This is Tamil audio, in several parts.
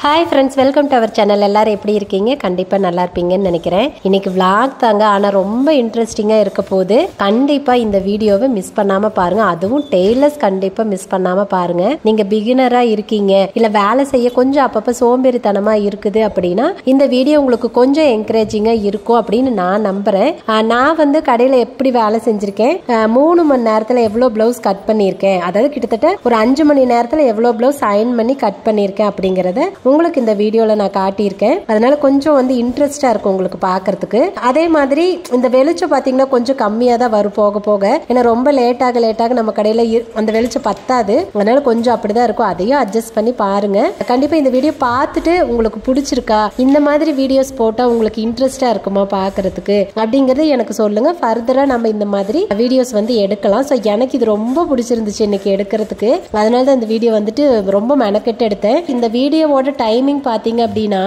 Hi friends, welcome to our channel. எல்லாரும் எப்படி இருக்கீங்க? கண்டிப்பாக நல்லா இருப்பீங்கன்னு நினைக்கிறேன். இன்னைக்கு விளாக் தாங்க, ஆனால் ரொம்ப இன்ட்ரெஸ்டிங்காக இருக்க போது. கண்டிப்பாக இந்த வீடியோவை மிஸ் பண்ணாமல் பாருங்க. அதுவும் டெய்லர்ஸ் கண்டிப்பாக மிஸ் பண்ணாமல் பாருங்க. நீங்கள் பிகினராக இருக்கீங்க, இல்லை வேலை செய்ய கொஞ்சம் அப்பப்போ சோம்பேறித்தனமாக இருக்குது அப்படின்னா இந்த வீடியோ உங்களுக்கு கொஞ்சம் என்கரேஜிங்காக இருக்கும் அப்படின்னு நான் நம்புகிறேன். நான் வந்து கடையில் எப்படி வேலை செஞ்சுருக்கேன், 3 மணி நேரத்தில் எவ்வளோ ப்ளவுஸ் கட் பண்ணியிருக்கேன், அதாவது கிட்டத்தட்ட ஒரு 5 மணி நேரத்தில் எவ்வளோ ப்ளவுஸ் அயன் பண்ணி கட் பண்ணியிருக்கேன் அப்படிங்கிறத உங்களுக்கு இந்த வீடியோல நான் காட்டியிருக்கேன். அதனால கொஞ்சம் வந்து இன்ட்ரெஸ்டா இருக்கும் உங்களுக்கு பாக்குறதுக்கு. அதே மாதிரி இந்த வெளிச்சம் பாத்தீங்கன்னா கொஞ்சம் கம்மியா தான் வரும் போக போக. ஏன்னா ரொம்ப லேட்டாக நம்ம கடையில அந்த வெளிச்சம் பத்தாது. அதனால கொஞ்சம் அப்படிதான் இருக்கும். அதையும் அட்ஜஸ்ட் பண்ணி பாருங்க. கண்டிப்பா இந்த வீடியோ பார்த்துட்டு உங்களுக்கு பிடிச்சிருக்கா, இந்த மாதிரி வீடியோஸ் போட்டா உங்களுக்கு இன்ட்ரெஸ்டா இருக்குமா பாக்குறதுக்கு அப்படிங்கறது எனக்கு சொல்லுங்க. ஃபர்தரா நம்ம இந்த மாதிரி வீடியோஸ் வந்து எடுக்கலாம். ஸோ எனக்கு இது ரொம்ப பிடிச்சிருந்துச்சு இன்னைக்கு எடுக்கிறதுக்கு. அதனால தான் இந்த வீடியோ வந்துட்டு ரொம்ப மெனக்கெட்டு எடுத்தேன். இந்த வீடியோவோட டைமிங் பாத்தீங்க அப்படின்னா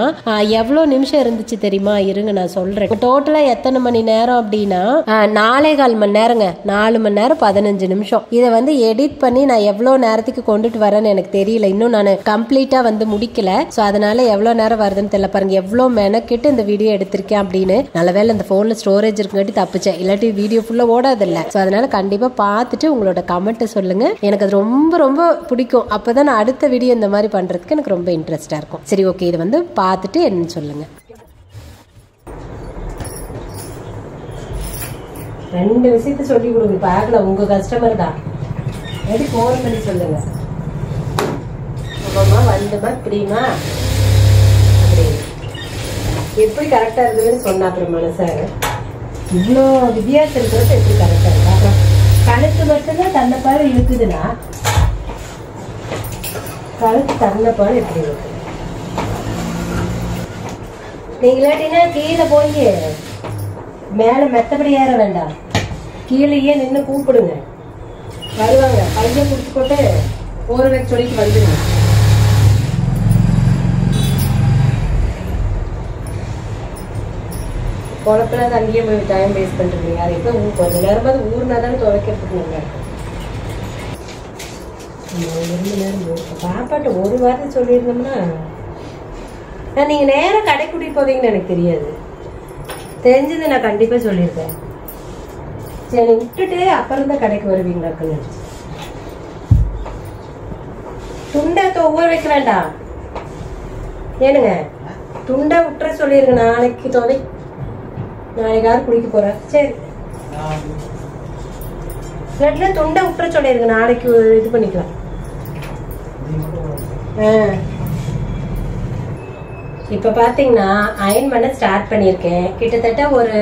எவ்வளவு நிமிஷம் இருந்துச்சு தெரியுமா? இருங்க நான் சொல்றேன். டோட்டலா எத்தனை மணி நேரம் அப்படின்னா 4.25 மணி நேரங்க. 4 மணி நேரம் 15 நிமிஷம். இதை வந்து எடிட் பண்ணி நான் எவ்வளவு நேரத்துக்கு கொண்டுட்டு வரேன்னு எனக்கு தெரியல. இன்னும் நான் கம்ப்ளீட்டா வந்து முடிக்கல. சோ அதனால எவ்வளவு நேரம் வருதுன்னு தெரியல. பாருங்க எவ்வளவு மெனக்கிட்டு இந்த வீடியோ எடுத்திருக்கேன் அப்படின்னு. நல்லவேளை இந்த போன்ல ஸ்டோரேஜ் இருக்குங்காட்டி தப்பிச்சேன், இல்லாட்டி வீடியோ ஃபுல்லா ஓடாது இல்ல. சோ அதனால கண்டிப்பா பார்த்துட்டு உங்களோட கமெண்ட் சொல்லுங்க. எனக்கு அது ரொம்ப ரொம்ப பிடிக்கும். அப்பதான் நான் அடுத்த வீடியோ இந்த மாதிரி பண்றதுக்கு எனக்கு ரொம்ப இன்ட்ரெஸ்டா இருக்கும். சரி, ஓகே, இது வந்து பார்த்துட்டு என்னன்னு சொல்லுங்க. 2 விஷயத்த சொல்லி கொடுங்க. பார்க்கலாம், உங்க கஸ்டமர் தான். எப்படி ஃபோன் பண்ணி சொல்லுங்க. ஆமாம்மா, வந்துமா, இப்படிமா, அப்படி எப்படி கரெக்டா இருக்குதுன்னு சொன்னா அப்புறம் மனசாக இவ்வளோ வித்தியாசம் இருக்கிறது எப்படி கரெக்டா இருக்கு. அப்புறம் கழுத்து மட்டும்தான் தன்னைப்பாடு இழுக்குதுன்னா கழுத்து தன்னைப்பாடு எப்படி இருக்கு. நீங்களாட்டினா கீழே போய் மேல மெத்தபடி ஏற வேண்டாம், கீழேயே நின்று கூப்பிடுங்க. வருவாங்க, பையன் குடிச்சு போட்டு ஒரு வைக்க சொல்லிட்டு வந்துடுங்க. குழப்பினா அங்கேயே போய் டைம் வேஸ்ட் பண்றீங்க. அது இப்போ கொஞ்ச நேரமாவது ஊர்னா தானே துவைக்கிறதுக்கு. பாப்பாட்ட ஒரு வாரத்தை சொல்லியிருந்தோம்னா நீங்க நேரம் கடை கூட்டிட்டு போவீங்கன்னு எனக்கு தெரியாது. தெரிஞ்சது நான் கண்டிப்பா சொல்லியிருக்கேன். சரி, விட்டுட்டு அப்புறம் தான் கடைக்கு வருவீங்களாக்குன்னு. துண்டாத்த ஒவ்வொரு வைக்க வேண்டாம் ஏனுங்க, துண்டா விட்டுற சொல்லிருங்க. நாளைக்கு நாளைக்கு யாரும் குளிக்க போற. சரி, துண்டை விட்டுற சொல்லிருங்க. நாளைக்கு இது பண்ணிக்கலாம். இப்ப பாத்தீங்கன்னா அயன் பண்ண ஸ்டார்ட் பண்ணிருக்கேன். கிட்டத்தட்ட ஒரு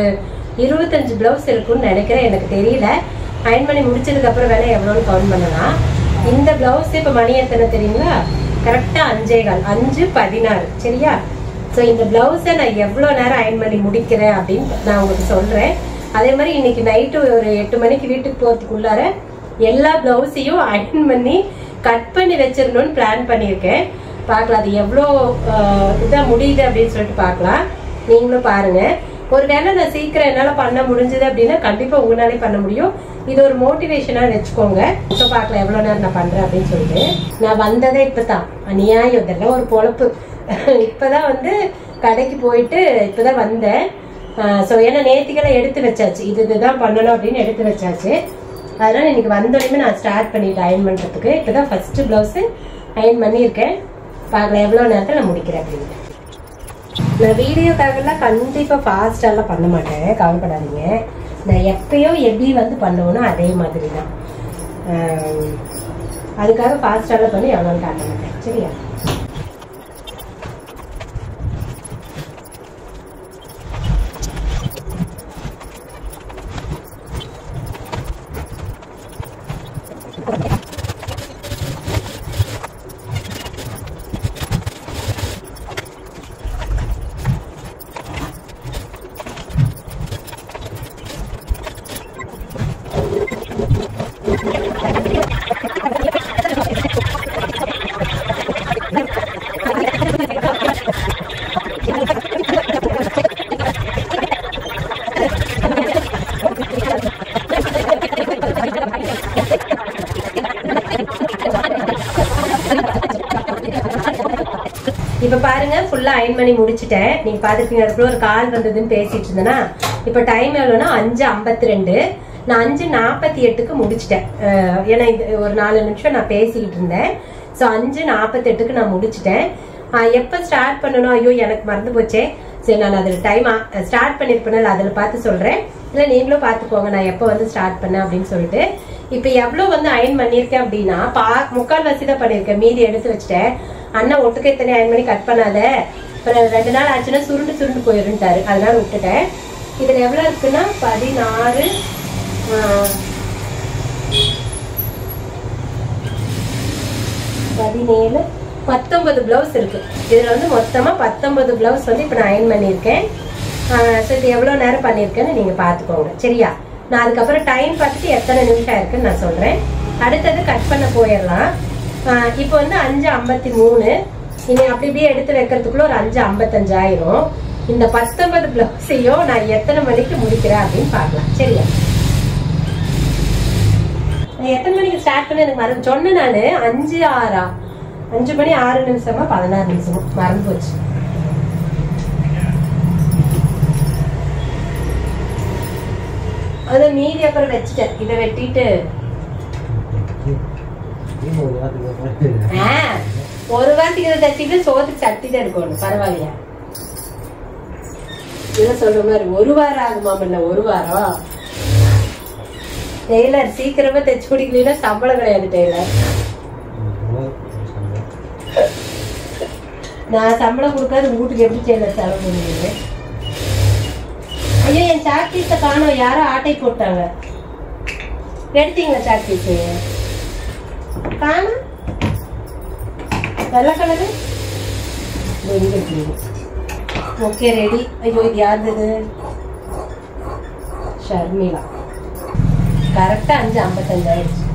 25 பிளவுஸ் இருக்குன்னு நினைக்கிறேன், எனக்கு தெரியல. அயன் பண்ணி முடிச்சதுக்கு அப்புறம் வேலை எவ்வளோன்னு கவுண்ட் பண்ணலாம். இந்த பிளவுஸ் இப்ப மணி எத்தனை தெரியுங்களா? கரெக்டா 5:15, 5:16. சரியா? ஸோ இந்த பிளவுஸை நான் எவ்வளோ நேரம் அயன் பண்ணி முடிக்கிறேன் அப்படின்னு நான் உங்களுக்கு சொல்றேன். அதே மாதிரி இன்னைக்கு நைட்டு ஒரு 8 மணிக்கு வீட்டுக்கு போறதுக்குள்ளார எல்லா பிளவுஸையும் அயன் பண்ணி கட் பண்ணி வச்சிடணும்னு பிளான் பண்ணியிருக்கேன். பார்க்கலாம் அது எவ்வளோ இதாக முடியுது அப்படின்னு சொல்லிட்டு பார்க்கலாம். நீங்களும் பாருங்க. ஒருவேளை நான் சீக்கிரம் என்னால் பண்ண முடிஞ்சது அப்படின்னா கண்டிப்பாக உங்களாலே பண்ண முடியும். இது ஒரு மோட்டிவேஷனாக வச்சுக்கோங்க. இப்போ பார்க்கலாம் எவ்வளோ நேரம் நான் பண்ணுறேன் அப்படின்னு சொல்லிட்டு. நான் வந்ததே இப்போ தான். அநியாயம், இதெல்லாம் ஒரு பொழப்பு. இப்போதான் வந்து கடைக்கு போயிட்டு இப்போதான் வந்தேன். ஸோ ஏன்னா நேத்திகளை எடுத்து வச்சாச்சு, இதுதான் பண்ணணும் அப்படின்னு எடுத்து வச்சாச்சு. அதனால இன்னைக்கு வந்தோடனே நான் ஸ்டார்ட் பண்ணிட்டேன் அயன் பண்ணுறதுக்கு. இப்போதான் ஃபர்ஸ்ட் பிளவுஸு அயன் பண்ணியிருக்கேன். பார்க்கலாம் எவ்வளோ நேரத்தில் நான் முடிக்கிறேன் அப்படின்னு. நான் வீடியோக்காகலாம் கண்டிப்பாக ஃபாஸ்டாலாம் பண்ண மாட்டேன், கவலைப்படாதீங்க. நான் எப்பயோ எப்படி வந்து பண்ணுவோன்னா அதே மாதிரி தான். அதுக்காக ஃபாஸ்டாலாம் பண்ணி எவ்வளோன்னு காட்ட மாட்டேன். சரியா? இப்போ பாருங்க ஃபுல்லா அயன் பண்ணி முடிச்சிட்டேன். நீங்க பாத்துருப்பீங்க அதுக்குள்ள ஒரு கால் வந்ததுன்னு பேசிட்டு இருந்தேன்னா. இப்ப டைம் எவ்வளவுன்னா 5:52. நான் 5:48க்கு முடிச்சிட்டேன். ஏன்னா இது ஒரு 4 நிமிஷம் நான் பேசிக்கிட்டு இருந்தேன். ஸோ 5:48க்கு நான் முடிச்சிட்டேன். எப்போ ஸ்டார்ட் பண்ணணும்? ஐயோ எனக்கு மறந்து போச்சே. சரி நான் அதில் டைம் ஸ்டார்ட் பண்ணிருப்பேன், அதில் பார்த்து சொல்றேன். இல்லை நீங்களும் பார்த்துக்கோங்க நான் எப்போ வந்து ஸ்டார்ட் பண்ணேன் அப்படின்னு சொல்லிட்டு. இப்போ எவ்வளோ வந்து அயன் பண்ணியிருக்கேன் அப்படின்னா 3/4 தான் பண்ணியிருக்கேன். மீதி எடுத்து வச்சுட்டேன். அண்ணா ஒட்டுக்க இத்தனை அயன் பண்ணி கட் பண்ணாத, அப்புறம் 2 நாள் ஆச்சுன்னா சுருண்டு போயிருந்தாரு, அதனால விட்டுட்டேன். இதில் எவ்வளோ இருக்குன்னா 16 17 19 பிளவுஸ் இருக்கு. இதுல வந்து மொத்தமா 19 பிளவுஸ் வந்து இப்ப நான் அயன் பண்ணிருக்கேன். ஸோ இது எவ்வளவு நேரம் பண்ணிருக்கேன்னு நீங்க பாத்துக்கோங்க சரியா. நான் அதுக்கப்புறம் டைம் பார்த்துட்டு எத்தனை நிமிஷம் இருக்குன்னு நான் சொல்றேன். அடுத்தது கட் பண்ண போயிடலாம். இப்போ வந்து 5:53. இனி அப்படி இப்படியே எடுத்து வைக்கிறதுக்குள்ள ஒரு 5:55 ஆயிரும். இந்த 19 பிளவுஸையும் நான் எத்தனை மணிக்கு முடிக்கிறேன் அப்படின்னு பார்க்கலாம் சரியா. நான் எத்தனை மணிக்கு ஸ்டார்ட் பண்ண எனக்கு மறந்து சொன்னேன். நானு 5 மணி 6 நிமிஷமா 16 நிமிஷமா மறந்து போச்சு. அத மீதி அப்புறம் வச்சுட்டேன். இதை வெட்டிட்டு ஒரு வாரத்துக்கு தட்டிட்டு சோத்துக்கு சட்டி தான் இருக்கணும். பரவாயில்லையா? இதை சொல்ற மாதிரி 1 வாரம் ஆகுமா? ஒரு வாரம். டெய்லர் சீக்கிரமா தைச்சு குடிக்கலாம். சம்பளம் கிடையாது டெய்லர். நான் சம்பளம் கொடுக்காது வீட்டுக்கு எப்படி டெய்லர் செலவு பண்ணுவீங்க? ஐயோ என் சாக் பீஸை காணோம். யாரோ ஆட்டை போட்டாங்க. எடுத்தீங்களா சாக் பீஸு? காணும் வெள்ளை கலரு. Okay ready. ஐயோ இது யாருது? ஷர்மிளா. கரெக்டா 5:55 ஆயிடுச்சு.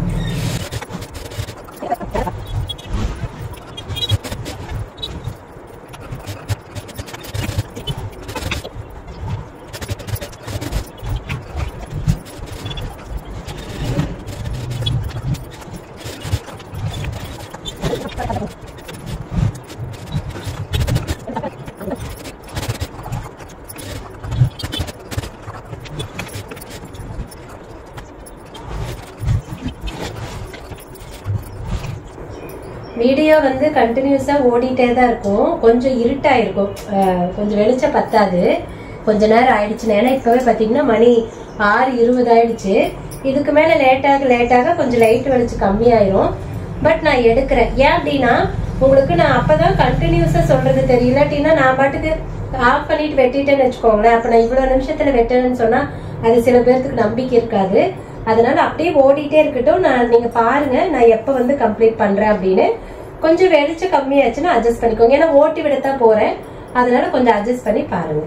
வீடியோ வந்து கண்டினியூஸா ஓடிட்டே தான் இருக்கும். கொஞ்சம் இருட்டா இருக்கும், கொஞ்சம் வெளிச்சம் பத்தாது. கொஞ்ச நேரம் ஆயிடுச்சுன்னா, ஏன்னா இப்பவே பாத்தீங்கன்னா மணி 6:20 ஆயிடுச்சு. இதுக்கு மேல லேட்டாக கொஞ்சம் லைட் வெளிச்சம் கம்மியாயிரும். பட் நான் எடுக்கிறேன். ஏன் அப்படின்னா உங்களுக்கு நான் அப்பதான் கண்டினியூஸா சொல்றது தெரியலாட்டினா நான் பாட்டுக்கு ஆஃப் பண்ணிட்டு வெட்டிட்டேன்னு வச்சுக்கோங்களேன். அப்ப நான் இவ்வளவு நிமிஷத்துல வெட்டேன்னு சொன்னா அது சில பேருக்கு நம்பிக்கை இருக்காது. அதனால அப்படியே ஓடிட்டே இருக்கட்டும். நீங்க பாருங்க நான் எப்ப வந்து கம்ப்ளீட் பண்றேன் அப்படின்னு. கொஞ்சம் வெளிச்சம் கம்மியாச்சுன்னா அட்ஜஸ்ட் பண்ணிக்கோங்க. ஏன்னா ஓட்டி விடத்தான் போறேன், அதனால கொஞ்சம் அட்ஜஸ்ட் பண்ணி பாருங்க.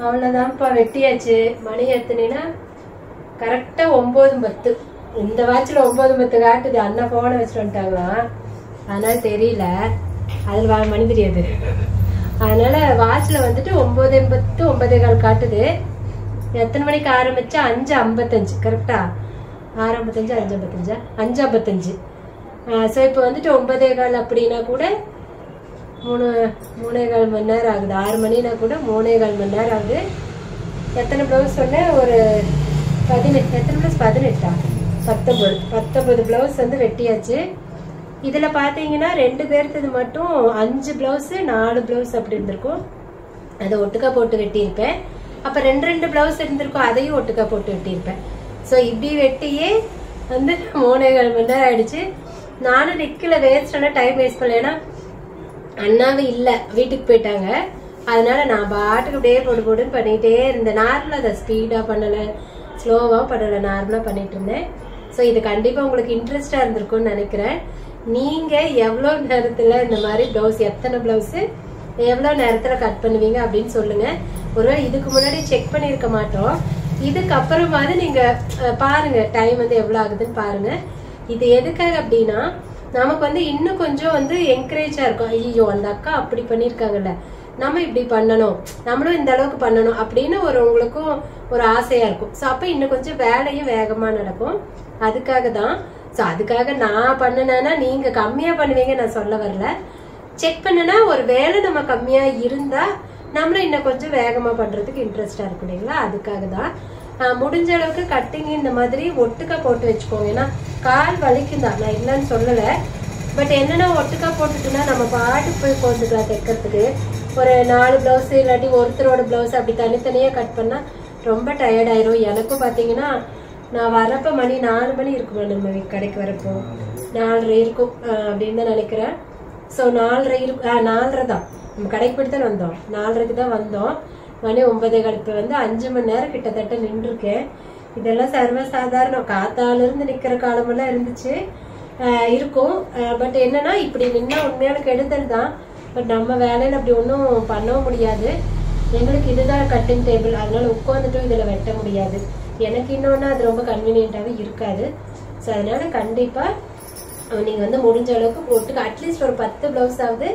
அவ்வளோதான்ப்பா, வெட்டியாச்சு. மணி எத்தனைனா கரெக்டாக 9:10. இந்த வாட்சில் 9:10 காட்டுது. அண்ணா ஃபோனை வச்சுட்டு வந்துட்டாங்களாம், அதனால தெரியல. அதில் மணி தெரியாது. அதனால வாட்சில் வந்துட்டு 9:10 9:15 காட்டுது. எத்தனை மணிக்கு ஆரம்பிச்சா? 5:55 கரெக்டா? 6:55 5:55 5:55. ஸோ இப்போ வந்துட்டு 9:15 அப்படின்னா கூட 3.25 மணி நேரம் ஆகுது. 6 மணினா கூட 3.25 மணி நேரம் ஆகுது. எத்தனை ப்ளவுஸ் சொன்னேன்? ஒரு 18. எத்தனை ப்ளவுஸ்? 18ஆ? 19 ப்ளவுஸ் வந்து வெட்டியாச்சு. இதில் பார்த்தீங்கன்னா 2 பேர்த்தது மட்டும் 5 ப்ளவுஸு 4 ப்ளவுஸ் அப்படி இருந்திருக்கும். அதை ஒட்டுக்கா போட்டு வெட்டியிருப்பேன். அப்போ 2 ப்ளவுஸ் இருந்திருக்கும், அதையும் ஒட்டுக்கா போட்டு வெட்டியிருப்பேன். ஸோ இப்படி வெட்டியே வந்து 3.25 மணி நேரம் ஆயிடுச்சு. நானும் நிற்கல, வேஸ்டான டைம் வேஸ்ட் பண்ணல. ஏன்னா அண்ணாவே இல்லை, வீட்டுக்கு போயிட்டாங்க. அதனால நான் பாட்டுக்கு அப்படியே போடுன்னு பண்ணிகிட்டே இருந்தேன். நார்மலாக அதை ஸ்பீடாக பண்ணலை, ஸ்லோவாக பண்ணலை, நார்மலாக பண்ணிட்டு இருந்தேன். ஸோ இது கண்டிப்பாக உங்களுக்கு இன்ட்ரெஸ்டாக இருந்திருக்கும்னு நினைக்கிறேன். நீங்கள் எவ்வளோ நேரத்தில் இந்த மாதிரி ப்ளவுஸ், எத்தனை ப்ளவுஸு எவ்வளோ நேரத்தில் கட் பண்ணுவீங்க அப்படின்னு சொல்லுங்கள். ஒருவேளை இதுக்கு முன்னாடி செக் பண்ணியிருக்க மாட்டோம், இதுக்கப்புறமாவது நீங்கள் பாருங்கள் டைம் வந்து எவ்வளோ ஆகுதுன்னு பாருங்கள். இது எதுக்காக அப்படின்னா நமக்கு வந்து இன்னும் கொஞ்சம் வந்து என்கரேஜாக இருக்கும். ஐயோ அந்த அக்கா அப்படி பண்ணியிருக்காங்கல்ல, நம்ம இப்படி பண்ணணும், நம்மளும் இந்த அளவுக்கு பண்ணணும் அப்படின்னு உங்களுக்கும் ஒரு ஆசையாக இருக்கும். ஸோ அப்போ இன்னும் கொஞ்சம் வேலையும் வேகமாக நடக்கும். அதுக்காக தான். ஸோ அதுக்காக நான் பண்ணினேன்னா நீங்கள் கம்மியாக பண்ணுவீங்க நான் சொல்ல வரல. செக் பண்ணுனா ஒரு வேலை நம்ம கம்மியாக இருந்தால் நம்மளும் இன்னும் கொஞ்சம் வேகமாக பண்ணுறதுக்கு இன்ட்ரெஸ்டாக இருக்கும் இல்லைங்களா? அதுக்காக தான். முடிஞ்ச அளவுக்கு கட்டிங் இந்த மாதிரி ஒட்டுக்கா போட்டு வச்சுக்கோங்க. ஏன்னா கால் வலிக்கும் தான், நான் இல்லைன்னு சொல்லலை. பட் என்னென்னா ஒட்டுக்கா போட்டுட்டுனா நம்ம பாட்டுக்கு போய் போட்டுக்கலாம் தைக்கிறதுக்கு. ஒரு 4 ப்ளவுஸு இல்லாட்டி ஒருத்தரோட ப்ளவுஸ் அப்படி தனித்தனியாக கட் பண்ணால் ரொம்ப டயர்டாயிரும். எனக்கும் பார்த்தீங்கன்னா நான் வரப்போ மணி 4 மணி இருக்கும், நம்ம கடைக்கு வரப்போ 4:30 இருக்கும் அப்படின்னு தான் நினைக்கிறேன். ஸோ 4:30 தான் நம்ம கடைக்கு போய்ட்டு தான் வந்தோம். 4:30க்கு தான் வந்தோம். மணி 9:15. இப்போ வந்து 5 மணி நேரம் கிட்டத்தட்ட நின்றுருக்கேன். இதெல்லாம் சர்வசாதாரணம். காத்தாலிருந்து நிற்கிற காலமெல்லாம் இருந்துச்சு இருக்கும். பட் என்னன்னா இப்படி நின்னா உண்மையான கெடுதல் தான். பட் நம்ம வேலையில் அப்படி ஒன்றும் பண்ணவும் முடியாது. எங்களுக்கு இதுதான் கட்டிங் டேபிள், அதனால உட்காந்துட்டும் இதில் வெட்ட முடியாது. எனக்கு இன்னொன்று அது ரொம்ப கன்வீனியண்ட்டாகவே இருக்காது. ஸோ அதனால கண்டிப்பாக நீங்கள் வந்து முடிஞ்ச அளவுக்கு போட்டு அட்லீஸ்ட் ஒரு 10 ப்ளவுஸாவது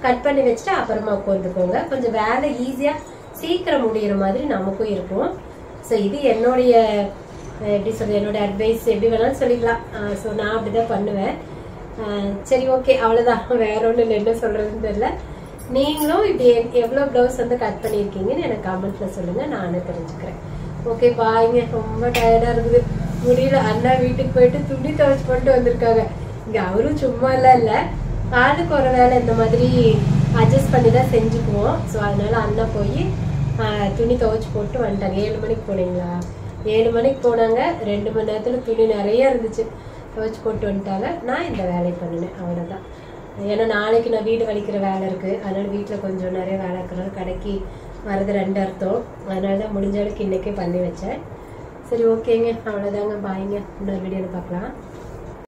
கட் பண்ணி வச்சுட்டு அப்புறமா உட்காந்துக்கோங்க. கொஞ்சம் வேலை ஈஸியாக சீக்கிரம் முடிகிற மாதிரி நமக்கும் இருக்கும். ஸோ இது என்னுடைய எப்படி சொல்றது, என்னோட அட்வைஸ், எப்படி வேணாலும் சொல்லிக்கலாம். ஸோ நான் அப்படி தான் பண்ணுவேன். சரி ஓகே, அவ்வளோதான், வேற ஒன்றும் இல்லை. என்ன சொல்கிறதுன்னு தெரியல. நீங்களும் இப்படி எவ்வளோ ப்ளவுஸ் வந்து கட் பண்ணியிருக்கீங்கன்னு எனக்கு கமெண்ட்டில் சொல்லுங்கள், நானும் தெரிஞ்சுக்கிறேன். ஓகே பாய்ங்க, ரொம்ப டயர்டாக இருக்குது, முடியல. அண்ணா வீட்டுக்கு போயிட்டு துணி துவைச்சு போட்டு வந்திருக்காங்க. இங்கே அவரும் சும்மாலாம் இல்லை, ஆளுக்கு ஒரு வேலை இந்த மாதிரி அட்ஜஸ்ட் பண்ணி தான் செஞ்சுக்குவோம். ஸோ அதனால அண்ணா போய் துணி துவைச்சி போட்டு வந்துட்டாங்க. 7 மணிக்கு போனீங்களா? 7 மணிக்கு போனாங்க. 2 மணி நேரத்தில் துணி நிறைய இருந்துச்சு, துவைச்சி போட்டு வந்துட்டாங்க. நான் இந்த வேலையை பண்ணினேன், அவ்வளோதான். ஏன்னா நாளைக்கு நான் வீடு வலிக்கிற வேலை இருக்குது. அதனால் வீட்டில் கொஞ்சம் நிறைய வேலை இருக்கிறனால கடைக்கு வரது 2 அர்த்தம். அதனால தான் முடிஞ்ச அளவுக்கு இன்றைக்கே பண்ணி வச்சேன். சரி ஓகேங்க, அவ்வளோதாங்க, பாய்ங்க. இன்னொரு வீடியோவில் பார்க்கலாம்.